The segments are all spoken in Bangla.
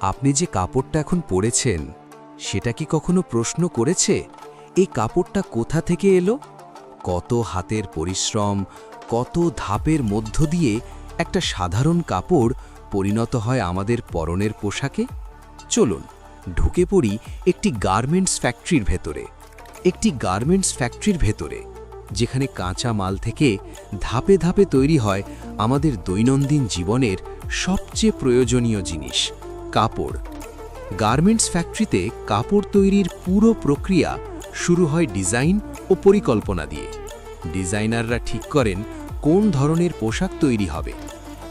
আপনি যে কাপড়টা এখন পরেছেন সেটা কি কখনো প্রশ্ন করেছে এই কাপড়টা কোথা থেকে এলো? কত হাতের পরিশ্রম, কত ধাপের মধ্য দিয়ে একটা সাধারণ কাপড় পরিণত হয় আমাদের পরনের পোশাকে? চলুন ঢুকে পড়ি একটি গার্মেন্টস ফ্যাক্টরির ভেতরে, যেখানে কাঁচা মাল থেকে ধাপে ধাপে তৈরি হয় আমাদের দৈনন্দিন জীবনের সবচেয়ে প্রয়োজনীয় জিনিস, কাপড়। গার্মেন্টস ফ্যাক্টরিতে কাপড় তৈরির পুরো প্রক্রিয়া শুরু হয় ডিজাইন ও পরিকল্পনা দিয়ে। ডিজাইনাররা ঠিক করেন কোন ধরনের পোশাক তৈরি হবে,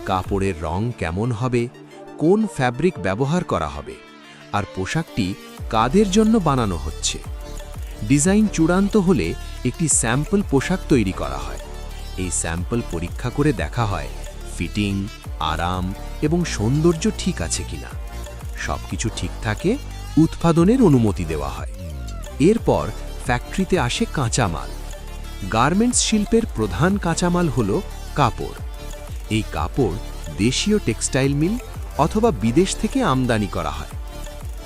কাপড়ের রং কেমন হবে, কোন ফ্যাব্রিক ব্যবহার করা হবে, আর পোশাকটি কাদের জন্য বানানো হচ্ছে। ডিজাইন চূড়ান্ত হলে একটি স্যাম্পল পোশাক তৈরি করা হয়। এই স্যাম্পল পরীক্ষা করে দেখা হয় ফিটিং, আরাম এবং সৌন্দর্য ঠিক আছে কিনা। সবকিছু ঠিক থাকে উৎপাদনের অনুমতি দেওয়া হয়। এরপর ফ্যাক্টরিতে আসে কাঁচামাল। গার্মেন্টস শিল্পের প্রধান কাঁচামাল হল কাপড়। এই কাপড় দেশীয় টেক্সটাইল মিল অথবা বিদেশ থেকে আমদানি করা হয়।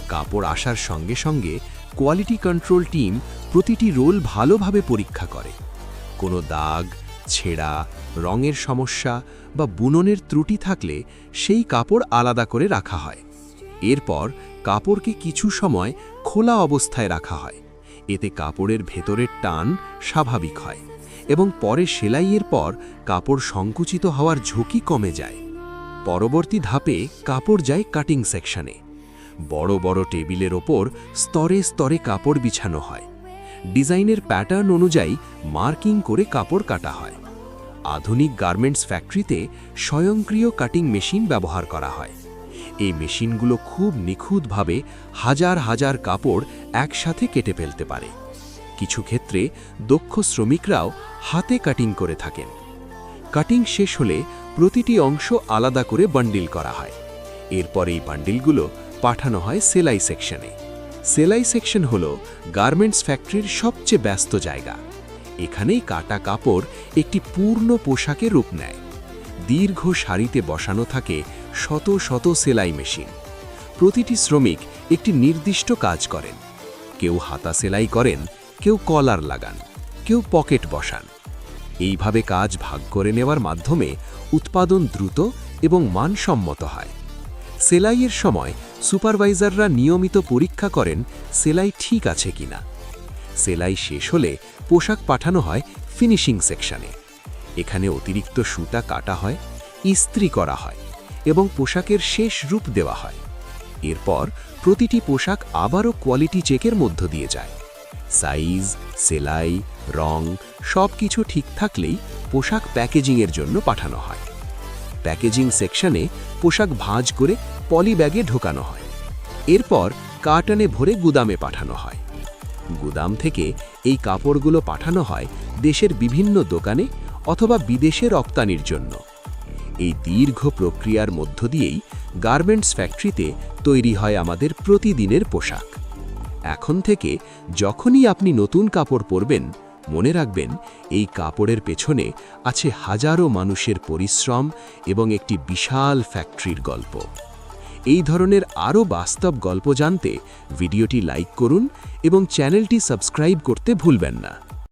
কাপড় আসার সঙ্গে সঙ্গে কোয়ালিটি কন্ট্রোল টিম প্রতিটি রোল ভালোভাবে পরীক্ষা করে। কোনো দাগ, ছেঁড়া, রঙের সমস্যা বা বুননের ত্রুটি থাকলে সেই কাপড় আলাদা করে রাখা হয়। এরপর কাপড়কে কিছু সময় খোলা অবস্থায় রাখা হয়। এতে কাপড়ের ভেতরের টান স্বাভাবিক হয় এবং পরে সেলাইয়ের পর কাপড় সংকুচিত হওয়ার ঝুঁকি কমে যায়। পরবর্তী ধাপে কাপড় যায় কাটিং সেকশনে। বড় বড় টেবিলের ওপর স্তরে স্তরে কাপড় বিছানো হয়। ডিজাইনের প্যাটার্ন অনুযায়ী মার্কিং করে কাপড় কাটা হয়। আধুনিক গার্মেন্টস ফ্যাক্টরিতে স্বয়ংক্রিয় কাটিং মেশিন ব্যবহার করা হয়। এই মেশিনগুলো খুব নিখুঁতভাবে হাজার হাজার কাপড় একসাথে কেটে ফেলতে পারে। কিছু ক্ষেত্রে দক্ষ শ্রমিকরাও হাতে কাটিং করে থাকেন। কাটিং শেষ হলে প্রতিটি অংশ আলাদা করে বান্ডিল করা হয়। এরপর এই বান্ডিলগুলো পাঠানো হয় সেলাই সেকশনে। সেলাই সেকশন হল গার্মেন্টস ফ্যাক্টরির সবচেয়ে ব্যস্ত জায়গা। এখানেই কাটা কাপড় একটি পূর্ণ পোশাকের রূপ নেয়। দীর্ঘ সারিতে বসানো থাকে শত শত সেলাই মেশিন। প্রতিটি শ্রমিক একটি নির্দিষ্ট কাজ করেন। কেউ হাতা সেলাই করেন, কেউ কলার লাগান, কেউ পকেট বসান। এইভাবে কাজ ভাগ করে নেওয়ার মাধ্যমে উৎপাদন দ্রুত এবং মানসম্মত হয়। সেলাইয়ের সময় সুপারভাইজাররা নিয়মিত পরীক্ষা করেন সেলাই ঠিক আছে কিনা। সেলাই শেষ হলে পোশাক পাঠানো হয় ফিনিশিং সেকশনে। এখানে অতিরিক্ত সুতা কাটা হয়, ইস্ত্রি করা হয় এবং পোশাকের শেষ রূপ দেওয়া হয়। এরপর প্রতিটি পোশাক আবারও কোয়ালিটি চেকের মধ্য দিয়ে যায়। সাইজ, সেলাই, রং সবকিছু ঠিক থাকলেই পোশাক প্যাকেজিংয়ের জন্য পাঠানো হয়। প্যাকেজিং সেকশনে পোশাক ভাঁজ করে পলি ব্যাগে ঢোকানো হয়। এরপর কার্টনে ভরে গুদামে পাঠানো হয়। গুদাম থেকে এই কাপড়গুলো পাঠানো হয় দেশের বিভিন্ন দোকানে অথবা বিদেশে রপ্তানির জন্য। এই দীর্ঘ প্রক্রিয়ার মধ্য দিয়েই গার্মেন্টস ফ্যাক্টরিতে তৈরি হয় আমাদের প্রতিদিনের পোশাক। এখন থেকে যখনই আপনি নতুন কাপড় পরবেন, মনে রাখবেন এই কাপড়ের পেছনে আছে হাজারো মানুষের পরিশ্রম এবং একটি বিশাল ফ্যাক্টরির গল্প। এই ধরনের আরও বাস্তব গল্প জানতে ভিডিওটি লাইক করুন এবং চ্যানেলটি সাবস্ক্রাইব করতে ভুলবেন না।